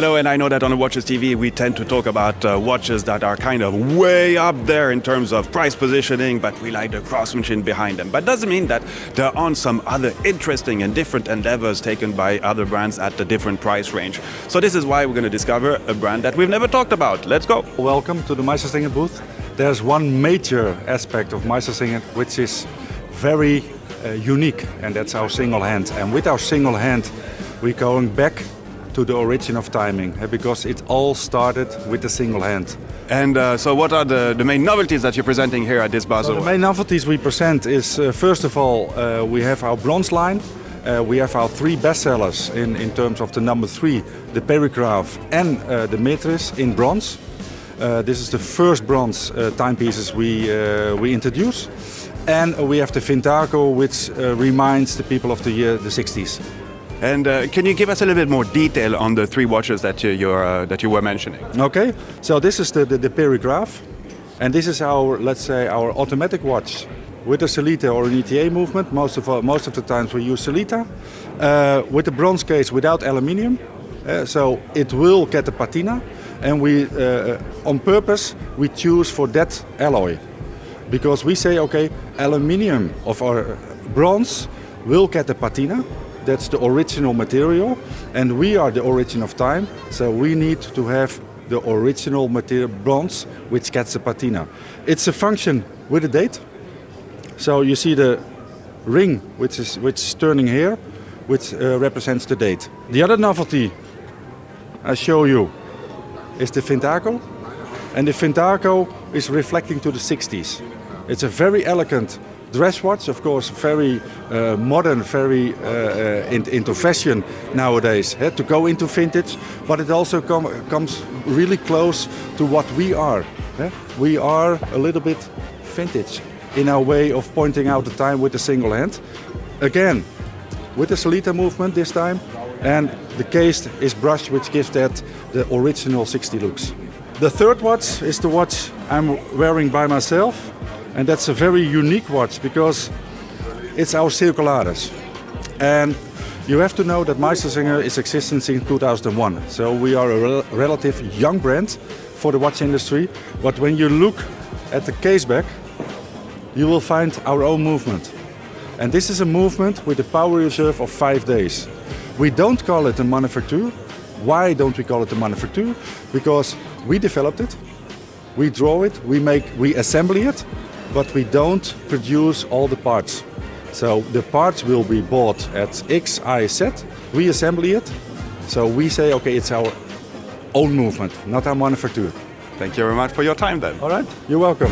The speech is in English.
Hello, and I know that on the Watches TV we tend to talk about watches that are kind of way up there in terms of price positioning, but we like the craftsmanship behind them. But doesn't mean that there aren't some other interesting and different endeavors taken by other brands at a different price range. So this is why we're going to discover a brand that we've never talked about. Let's go. Welcome to the MeisterSinger booth. There's one major aspect of MeisterSinger which is very unique, and that's our single hand. And with our single hand we're going back to the origin of timing, because it all started with the single hand. And so what are the main novelties that you're presenting here at this Baselworld? The main novelties we present is, first of all, we have our bronze line. We have our three bestsellers in terms of the number 3, the Perigraph and the Metris in bronze. This is the first bronze timepieces we introduce. And we have the Vintaco, which reminds the people of the year the 60s. And can you give us a little bit more detail on the 3 watches that you were mentioning? Okay, so this is the Perigraph, and this is our, let's say, our automatic watch with a Sellita or an ETA movement. Most of the times we use Sellita, with the bronze case without aluminium, so it will get the patina, and we on purpose we choose for that alloy, because we say, okay, aluminium of our bronze will get the patina. That's the original material, and we are the origin of time, so we need to have the original material bronze, which gets the patina. It's a function with a date. So you see the ring, which is turning here, which represents the date. The other novelty I show you is the Vintaco, and the Vintaco is reflecting to the 60s. It's a very elegant dress watch, of course, very modern, very into fashion nowadays, to go into vintage, but it also comes really close to what we are. We are a little bit vintage in our way of pointing out the time with the single hand. Again, with the Sellita movement this time, and the case is brushed, which gives that the original 60 looks. The third watch is the watch I'm wearing by myself. And that's a very unique watch because it's our Circularis. And you have to know that MeisterSinger is existing since 2001. So we are a relative young brand for the watch industry. But when you look at the caseback, you will find our own movement. And this is a movement with a power reserve of 5 days. We don't call it a manufacture. Why don't we call it a manufacture? Because we developed it, we draw it, we assemble it, but we don't produce all the parts. So the parts will be bought at X, Y, Z. We assemble it. So we say, okay, it's our own movement, not our manufacture. Thank you very much for your time then. All right, you're welcome.